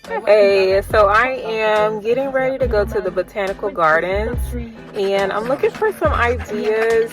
Hey, so I am getting ready to go to the Botanical Gardens and I'm looking for some ideas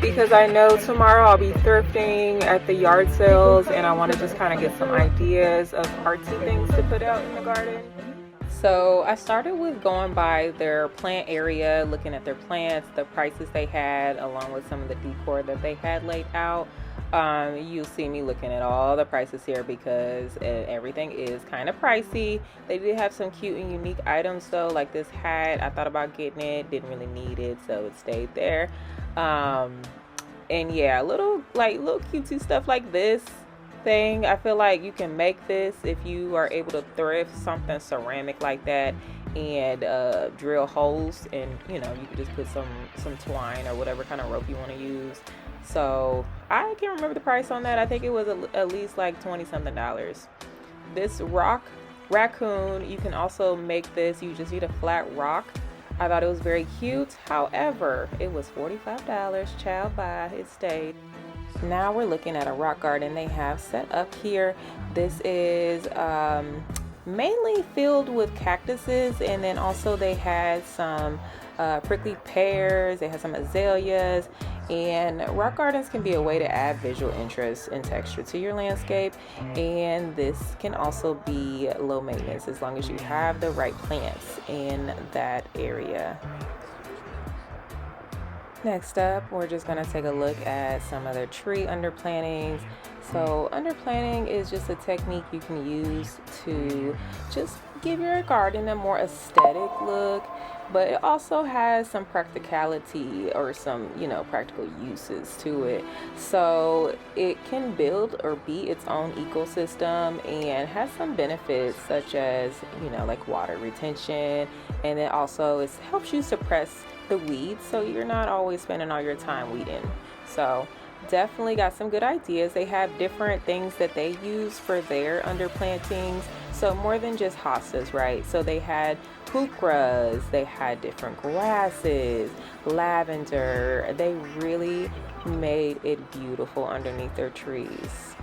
because I know tomorrow I'll be thrifting at the yard sales and I want to just kind of get some ideas of artsy things to put out in the garden. So I started with going by their plant area, looking at their plants, the prices they had, along with some of the decor that they had laid out. You'll see me looking at all the prices here because everything is kind of pricey. They did have some cute and unique items though, like this hat. I thought about getting it, didn't really need it, so it stayed there. And yeah, little cutesy stuff like this thing. I feel like you can make this if you are able to thrift something ceramic like that and drill holes, and you can just put some twine or whatever kind of rope you want to use. So I can't remember the price on that. I think it was at least like $20 something. This rock raccoon, you can also make this. You just need a flat rock. I thought it was very cute. However, it was $45. Child, bye. It stayed. Now we're looking at a rock garden they have set up here. This is mainly filled with cactuses, and then also they had some prickly pears, they had some azaleas, and rock gardens can be a way to add visual interest and texture to your landscape, and this can also be low maintenance as long as you have the right plants in that area. Next up, we're just going to take a look at some other tree underplantings. So underplanting is just a technique you can use to just give your garden a more aesthetic look, but it also has some practicality or some, practical uses to it. So it can build or be its own ecosystem and has some benefits such as, like water retention, and it also helps you suppress the weeds so you're not always spending all your time weeding. So definitely got some good ideas. They have different things that they use for their underplantings, so more than just hostas, right? So they had heucheras, they had different grasses, lavender. They really made it beautiful underneath their trees.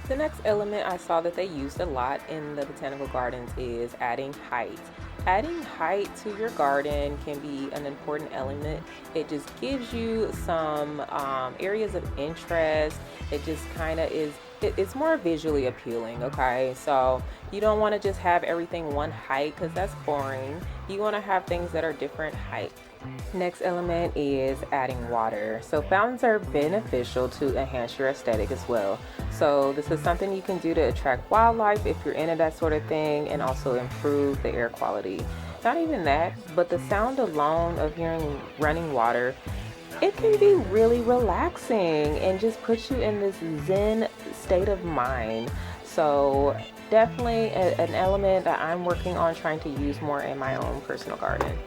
The next element I saw that they used a lot in the botanical gardens is adding height. Adding height to your garden can be an important element. It just gives you some areas of interest. It just kind of it's more visually appealing, okay? So you don't want to just have everything one height because that's boring. You want to have things that are different height. Next element is adding water. So fountains are beneficial to enhance your aesthetic as well. So this is something you can do to attract wildlife if you're into that sort of thing, and also improve the air quality. Not even that, but the sound alone of hearing running water, it can be really relaxing and just puts you in this zen state of mind. So definitely an element that I'm working on trying to use more in my own personal garden.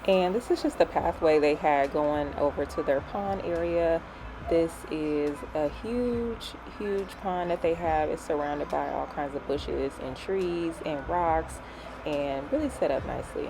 And this is just the pathway they had going over to their pond area. This is a huge pond that they have. It's surrounded by all kinds of bushes and trees and rocks, and really set up nicely.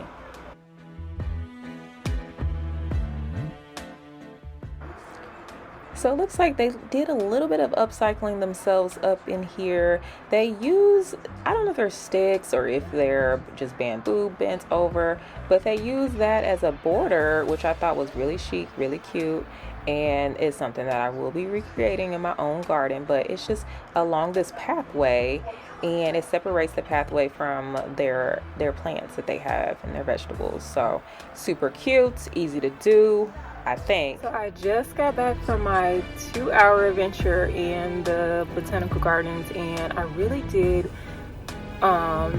So it looks like they did a little bit of upcycling themselves up in here. They use, I don't know if they're sticks or if they're just bamboo bent over, but they use that as a border, which I thought was really chic, really cute, and it's something that I will be recreating in my own garden. But it's just along this pathway, and it separates the pathway from their plants that they have and their vegetables. So super cute, easy to do, I think. So I just got back from my 2-hour adventure in the botanical gardens, and I really did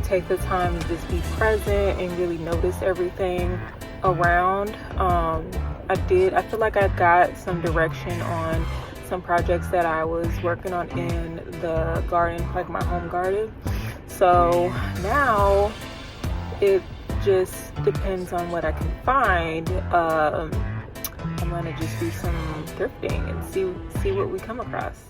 take the time to just be present and really notice everything around. I feel like I got some direction on some projects that I was working on in the garden, like my home garden. So now it just depends on what I can find. I'm gonna just do some thrifting and see what we come across.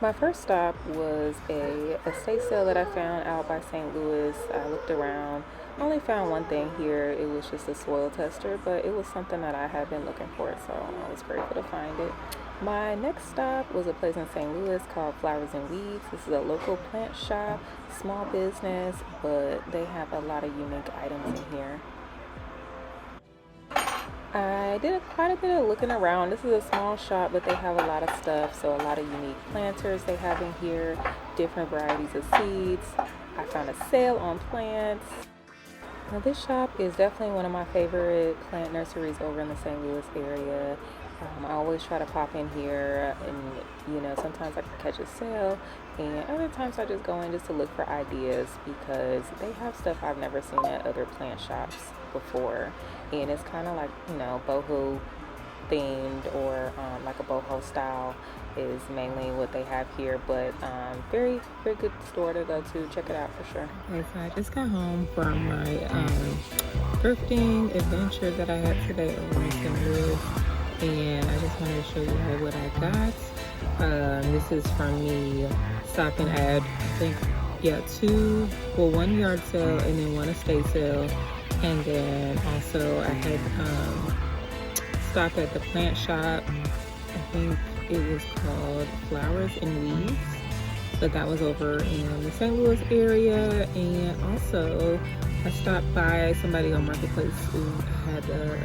My first stop was a estate sale that I found out by St. Louis. I looked around, only found one thing here. It was just a soil tester, but it was something that I had been looking for, so I was grateful to find it. My next stop was a place in St. Louis called Flowers and Weeds. This is a local plant shop, small business, but they have a lot of unique items in here. I did quite a bit of looking around. This is a small shop, but they have a lot of stuff. So a lot of unique planters they have in here, different varieties of seeds. I found a sale on plants. Now this shop is definitely one of my favorite plant nurseries over in the St. Louis area. I always try to pop in here, and sometimes I can catch a sale, and other times I just go in just to look for ideas because they have stuff I've never seen at other plant shops before, and it's kind of like boho themed, or like a boho style is mainly what they have here, but very very good store to go to. Check it out for sure. Okay, so I just got home from my thrifting adventure that I had today over in St. Louis, and I just wanted to show you what I got. This is from me stopping at, I think, one yard sale and then one estate sale, and then also I had stopped at the plant shop. I think it was called Flowers and Weeds, but that was over in the St. Louis area. And also I stopped by somebody on Marketplace who had a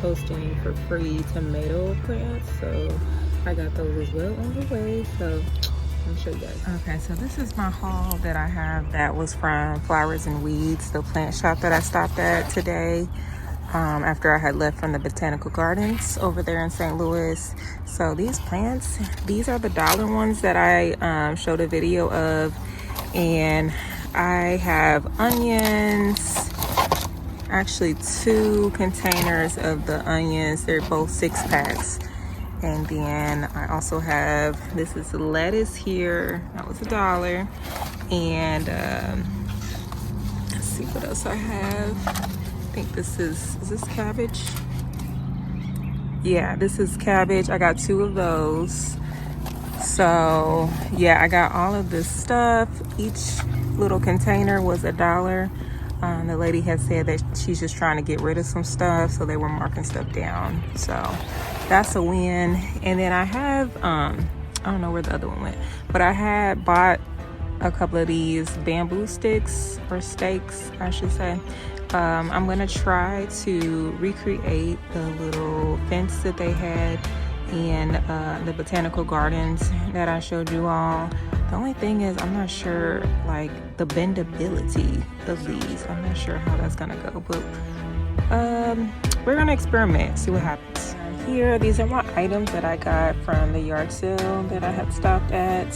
posting for free tomato plants, so I got those as well on the way, so I'll show you guys. Okay, so this is my haul that I have that was from Flowers and Weeds, the plant shop that I stopped at today after I had left from the Botanical Gardens over there in St. Louis. So these plants, these are the dollar ones that I showed a video of, and I have onions, actually 2 containers of the onions. They're both 6-packs. And then I also have, this is lettuce here, that was $1. And let's see what else I have. I think this is this cabbage? Yeah, this is cabbage. I got 2 of those. So yeah, I got all of this stuff. Each little container was $1. The lady had said that she's just trying to get rid of some stuff, so they were marking stuff down. So that's a win. And then I have I don't know where the other one went, but I had bought a couple of these bamboo sticks, or stakes I should say. I'm gonna try to recreate the little fence that they had in the Botanical Gardens that I showed you all. The only thing is, I'm not sure, like, the bendability of these. I'm not sure how that's gonna go, but we're gonna experiment, see what happens. Here, these are my items that I got from the yard sale that I had stopped at.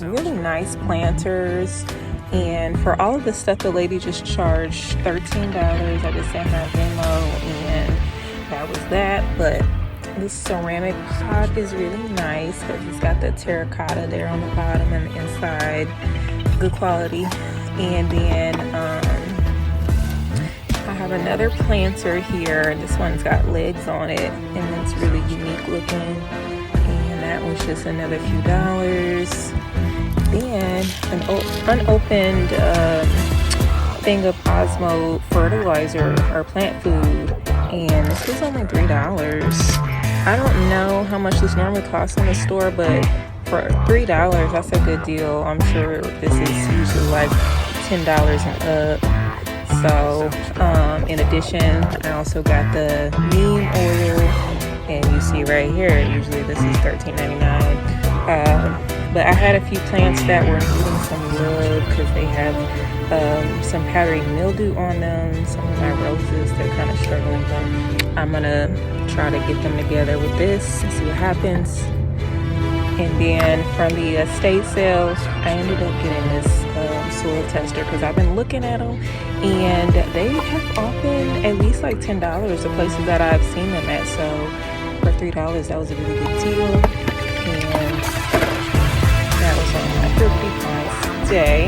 Really nice planters, and for all of this stuff, the lady just charged $13. I just sent her Venmo, and that was that. But this ceramic pot is really nice because it's got the terracotta there on the bottom and the inside, good quality. And then I have another planter here. This one's got legs on it, and it's really unique looking. And that was just another few dollars. Then an unopened thing of Osmo fertilizer or plant food, and this was only $3. I don't know how much this normally costs in the store, but for $3, that's a good deal. I'm sure this is usually like $10 and up. So in addition, I also got the neem oil, and you see right here, usually this is $13.99. But I had a few plants that were needing some love because they have some powdery mildew on them. Some of my roses, they're kind of struggling, but I'm gonna try to get them together with this and see what happens. And then from the estate sales, I ended up getting this soil tester because I've been looking at them, and they have often at least like $10, the places that I've seen them at. So for $3, that was a really good deal. And that was on my thrifty finds day.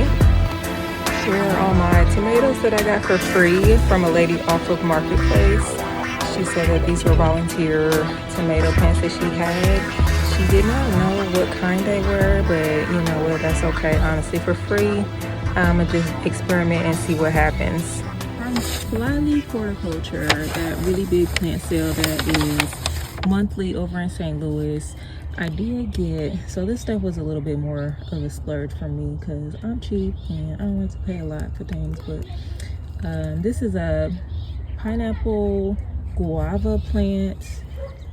Here are all my tomatoes that I got for free from a lady off of Marketplace. She said that these were volunteer tomato plants that she had. She did not know what kind they were, but you know what, that's okay. Honestly, for free, I'm gonna just experiment and see what happens. From Flyleaf Horticulture, that really big plant sale that is monthly over in St. Louis, I did get, so this stuff was a little bit more of a splurge for me because I'm cheap and I don't like to pay a lot for things, but this is a pineapple guava plant.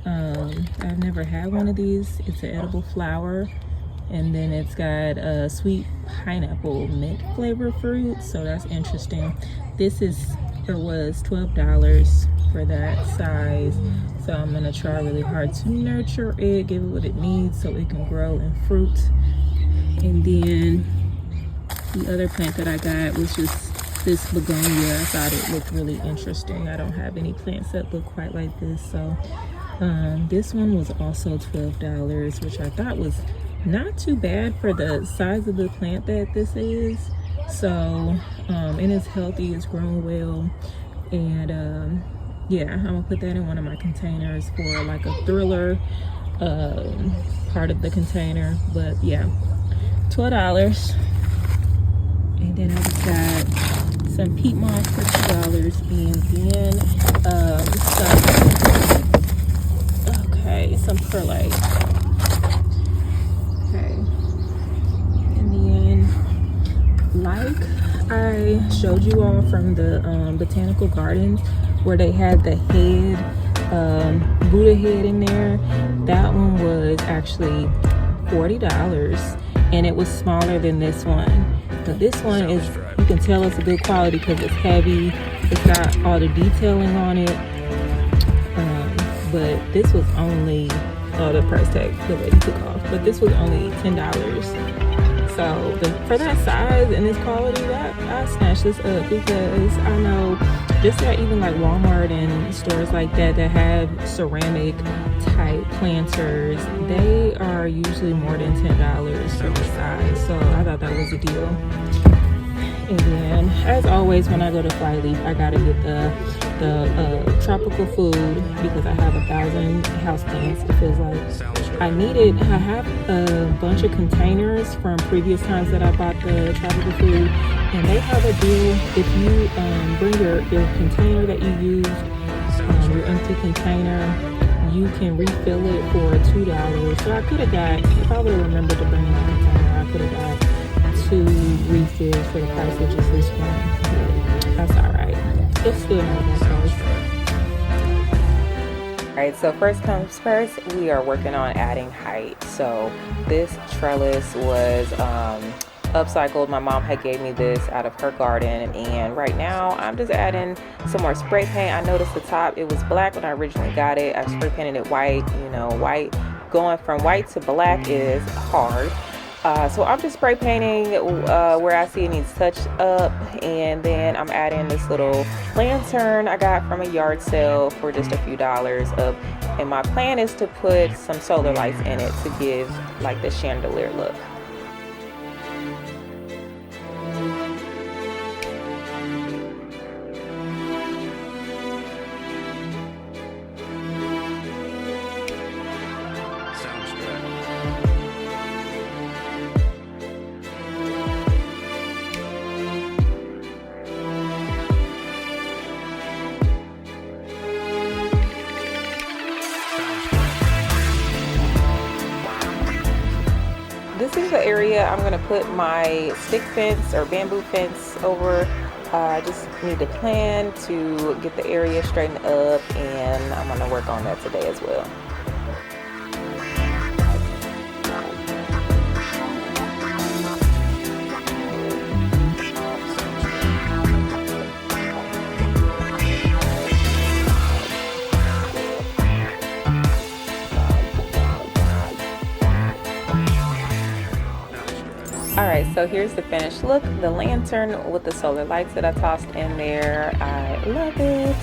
I've never had one of these. It's an edible flower, and then it's got a sweet pineapple mint flavor fruit, so that's interesting. This is, or was $12 for that size, so I'm gonna try really hard to nurture it, give it what it needs so it can grow and fruit. And then the other plant that I got was just this begonia. I thought it looked really interesting. I don't have any plants that look quite like this, so this one was also $12, which I thought was not too bad for the size of the plant that this is. So and it's healthy, it's grown well, and yeah, I'm gonna put that in one of my containers for like a thriller part of the container. But yeah, $12. And then I just got some peat moss for $2, and then some perlite. Okay, and then like I showed you all from the Botanical Gardens where they had the head, Buddha head in there, that one was actually $40, and it was smaller than this one. But this one is, you can tell it's a good quality because it's heavy. It's got all the detailing on it. But this was only, oh, the price tag, the lady took off. But this was only $10. So for that size and this quality, I snatched this up because I know just that even like Walmart and stores like that that have ceramic type planters, they are usually more than $10 for the size. So I thought that was a deal. And then, as always, when I go to Flyleaf, I gotta get the tropical food because I have 1,000 houseplants. It feels like I have a bunch of containers from previous times that I bought the tropical food, and they have a deal. If you bring your container that you used, your empty container, you can refill it for $2. So I could have got, if I would have remembered to bring my container, I could have got 2 refills for the price of just this one. But that's alright. It's still not that price. Alright, so first comes first, we are working on adding height. So this trellis was upcycled. My mom had gave me this out of her garden, and right now I'm just adding some more spray paint. I noticed the top, it was black when I originally got it. I spray painted it white. You know, white, going from white to black is hard. So I'm just spray painting where I see it needs touched up, and then I'm adding this little lantern I got from a yard sale for just a few dollars up, and my plan is to put some solar lights in it to give like the chandelier look. This is the area I'm going to put my stick fence or bamboo fence over. I just need to plan to get the area straightened up, and I'm going to work on that today as well. Alright, so here's the finished look. The lantern with the solar lights that I tossed in there. I love it.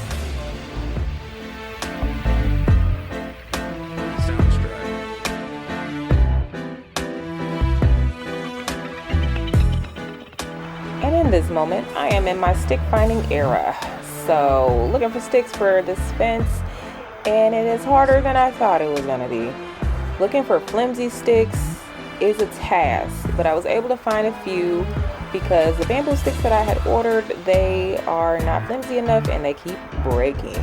And in this moment, I am in my stick finding era. So looking for sticks for this fence, and it is harder than I thought it was going to be. Looking for flimsy sticks is a task, but I was able to find a few because the bamboo sticks that I had ordered, they are not flimsy enough and they keep breaking.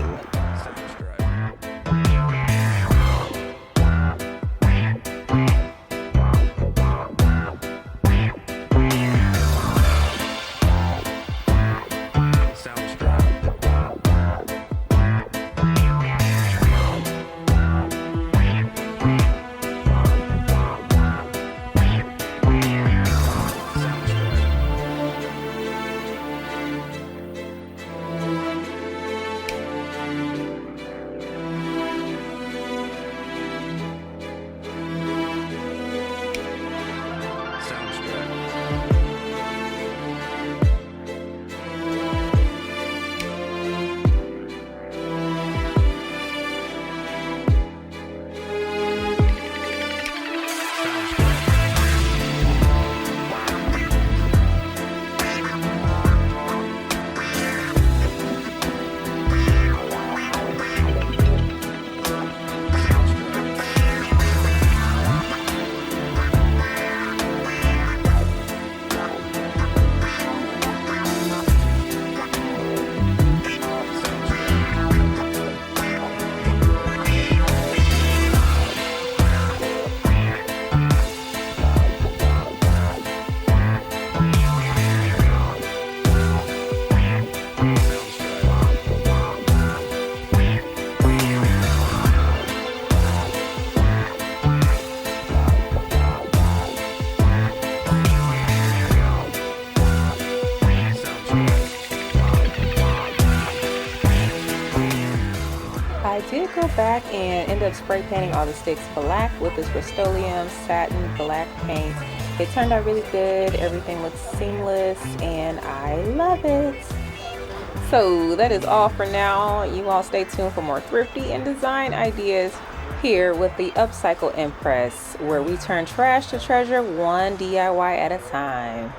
I did go back and end up spray painting all the sticks black with this Rust-Oleum satin black paint. It turned out really good. Everything looks seamless and I love it. So that is all for now. You all stay tuned for more thrifty and design ideas here with the Upcycle Impress, where we turn trash to treasure one DIY at a time.